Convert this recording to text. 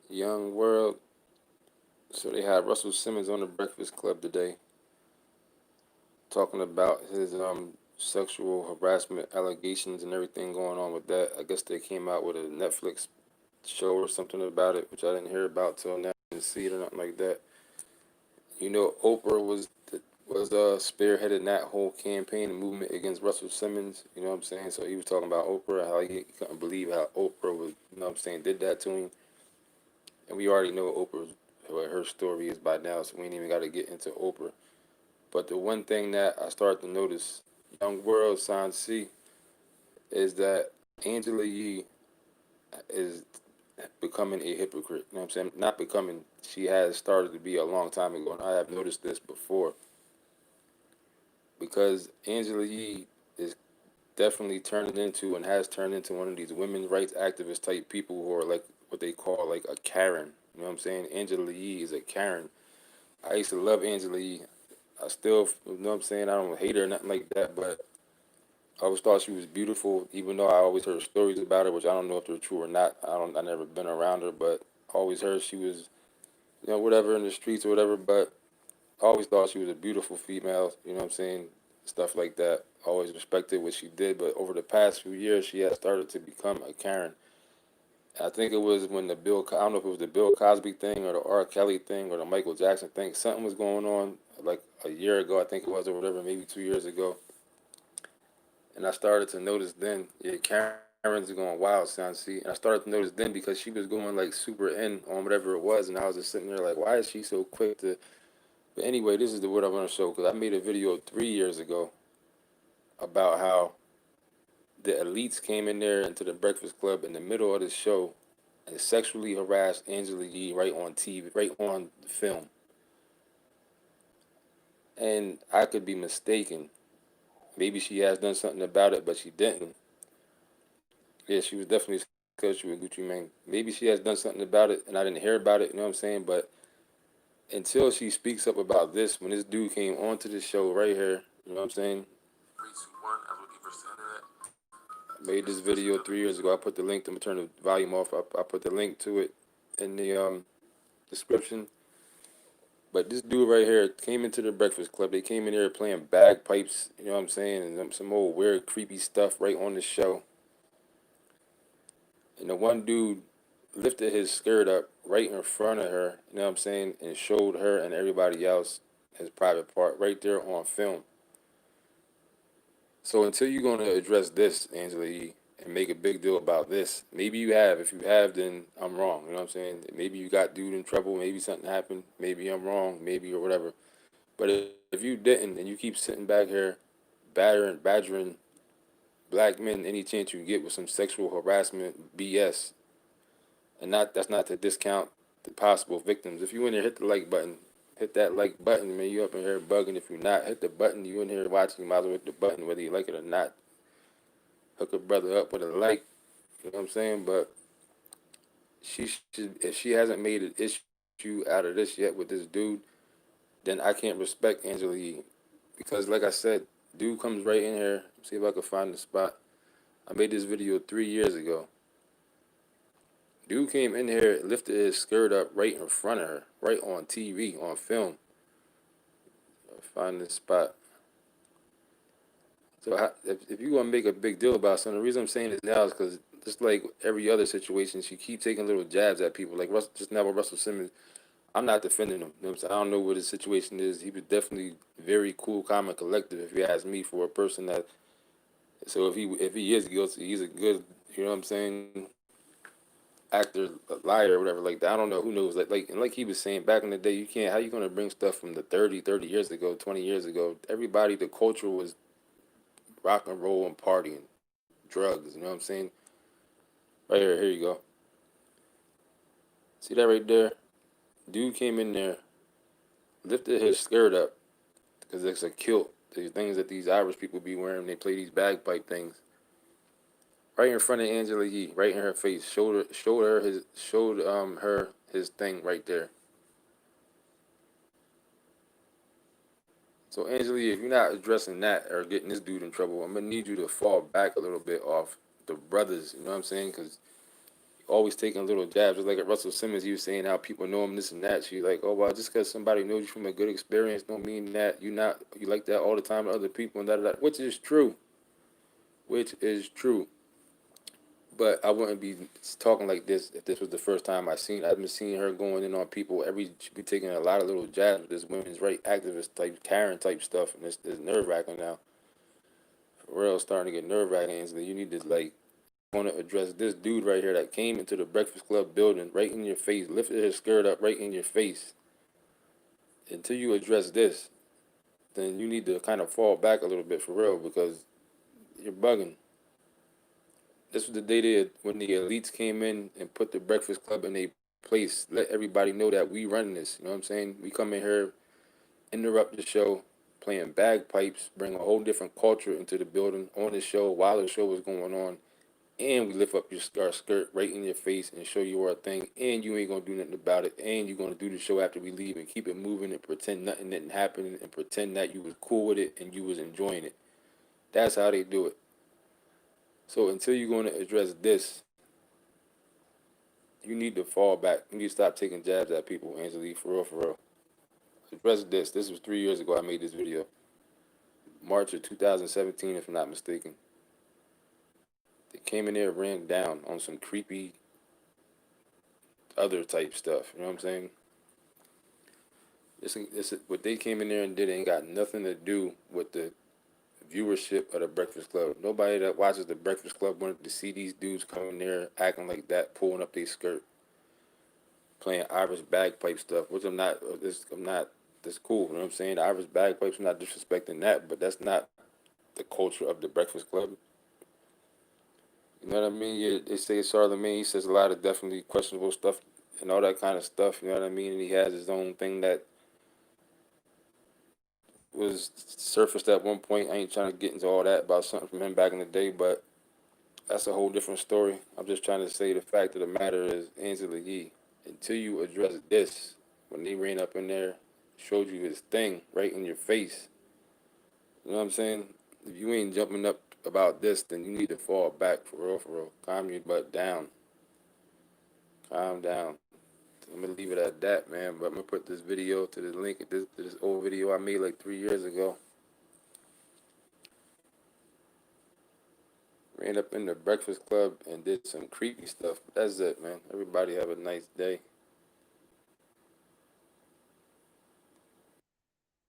Young World. So they had Russel Simmons on the Breakfast Club today talking about his sexual harassment allegations and everything going on with that. I guess they came out with a Netflix show or something about it, which I didn't hear about till now. I didn't see it or nothing like that. You know, Oprah was spearheading that whole campaign and movement against Russell Simmons. You know what I'm saying? So he was talking about Oprah, how he couldn't believe how Oprah was, you know what I'm saying, did that to him. And we already know Oprah's what her story is by now, so we ain't even got to get into Oprah. But the one thing that I started to notice, Young World Sign C, is that Angela Yee is becoming a hypocrite. You know what I'm saying? Not becoming, she has started to be a long time ago, and I have noticed this before. Because Angela Yee is definitely turning into and has turned into one of these women's rights activist type people who are like what they call like a Karen. You know what I'm saying? Angela Yee is a Karen. I used to love Angela Yee. I still, you know what I'm saying? I don't hate her or nothing like that, but I always thought she was beautiful, even though I always heard stories about her, which I don't know if they're true or not. I never been around her, but I always heard she was, you know, whatever in the streets or whatever. But I always thought she was a beautiful female. You know what I'm saying? Stuff like that. Always respected what she did, but over the past few years, she has started to become a Karen. I think it was when I don't know if it was the Bill Cosby thing or the R. Kelly thing or the Michael Jackson thing. Something was going on like a year ago, I think it was, or whatever, maybe 2 years ago. And I started to notice then, yeah, Karen's going wild, son. See, and I started to notice then because she was going like super in on whatever it was, and I was just sitting there like, why is she so quick to? But anyway, this is what I'm gonna show because I made a video 3 years ago about how the elites came in there into the Breakfast Club in the middle of the show and sexually harassed Angela Yee right on TV, right on film. And I could be mistaken. Maybe she has done something about it, but she didn't. Yeah, she was definitely scared she was Gucci Mane. Maybe she has done something about it, and I didn't hear about it. You know what I'm saying? But until she speaks up about this, when this dude came onto the show right here, you know what I'm saying? 3, 2, 1. I would give her I made this video 3 years ago. I put the link. I'm gonna turn the volume off. I put the link to it in the description. But this dude right here came into the Breakfast Club. They came in here playing bagpipes. You know what I'm saying? And some old weird, creepy stuff right on the show. And the one dude lifted his skirt up right in front of her, you know what I'm saying, and showed her and everybody else his private part right there on film. So until you're going to address this, Angela Yee, and make a big deal about this, maybe you have. If you have, then I'm wrong. You know what I'm saying? Maybe you got dude in trouble. Maybe something happened. Maybe I'm wrong. Maybe or whatever. But if you didn't and you keep sitting back here badgering black men any chance you get with some sexual harassment BS, and not that's not to discount the possible victims. If you in there, hit the like button. Hit that like button, man. You up in here bugging. If you're not, hit the button. You in here watching, you might as well hit the button, whether you like it or not. Hook a brother up with a like. You know what I'm saying? But she should, if she hasn't made an issue out of this yet with this dude, then I can't respect Angela Yee. Because like I said, dude comes right in here. See if I can find the spot. I made this video 3 years ago. Dude came in here, lifted his skirt up right in front of her, right on TV, on film. Find this spot. So if you're gonna make a big deal about something, the reason I'm saying this now is because just like every other situation, she keep taking little jabs at people. Like just now with Russell Simmons, I'm not defending him. You know what I'm saying? I don't know what his situation is. He was definitely very cool, calm, and collective. If you ask me, for a person that, so if he is guilty, he's a good, you know what I'm saying, actor, liar, or whatever like that. I don't know. Who knows? And like he was saying back in the day, you can't. How you gonna bring stuff from the 30 years ago, 20 years ago? Everybody, the culture was rock and roll and partying, drugs. You know what I'm saying? Right here, here you go. See that right there? Dude came in there, lifted his skirt up because it's a kilt. The things that these Irish people be wearing, they play these bagpipe things. Right in front of Angela Yee, right in her face, showed her his thing right there. So Angela Yee, if you're not addressing that or getting this dude in trouble, I'm gonna need you to fall back a little bit off the brothers. You know what I'm saying? Because always taking little jabs. Just like at Russell Simmons, he was saying how people know him, this and that. She like, oh well, just because somebody knows you from a good experience don't mean that you like that all the time to other people and that, which is true, which is true. But I wouldn't be talking like this if this was the first time I've been seeing her going in on people. She be taking a lot of little jabs with this women's right activist type, Karen type stuff, and it's nerve wracking now. For real, it's starting to get nerve wracking. So you need to like want to address this dude right here that came into the Breakfast Club building right in your face, lifted his skirt up right in your face. Until you address this, then you need to kind of fall back a little bit for real because you're bugging. This was the day when the elites came in and put the Breakfast Club in a place. Let everybody know that we run this. You know what I'm saying? We come in here, interrupt the show, playing bagpipes, bring a whole different culture into the building on the show while the show was going on, and we lift up our skirt right in your face and show you our thing, and you ain't gonna do nothing about it, and you're gonna do the show after we leave and keep it moving and pretend nothing didn't happen and pretend that you was cool with it and you was enjoying it. That's how they do it. So until you're gonna address this, you need to fall back. You need to stop taking jabs at people, Angela Yee, for real, for real. Address this. This was 3 years ago I made this video. March of 2017, if I'm not mistaken. They came in there, ran down on some creepy other type stuff. You know what I'm saying? This what they came in there and did ain't got nothing to do with the viewership of the Breakfast Club. Nobody that watches the Breakfast Club wanted to see these dudes coming there acting like that, pulling up their skirt, playing Irish bagpipe stuff, which I'm not. I'm not. That's cool. You know what I'm saying? The Irish bagpipes. I'm not disrespecting that, but that's not the culture of the Breakfast Club. You know what I mean? Yeah, they say Charlemagne. He says a lot of definitely questionable stuff and all that kind of stuff. You know what I mean? And he has his own thing that was surfaced at one point. I ain't trying to get into all that about something from him back in the day, but that's a whole different story. I'm just trying to say the fact of the matter is, Angela Yee, until you address this, when they ran up in there, showed you his thing right in your face, you know what I'm saying? If you ain't jumping up about this, then you need to fall back for real, for real. Calm your butt down. Calm down. I'm gonna leave it at that, man. But I'm gonna put this video to the link to this old video I made like 3 years ago. Ran up in the Breakfast Club and did some creepy stuff. But that's it, man. Everybody have a nice day.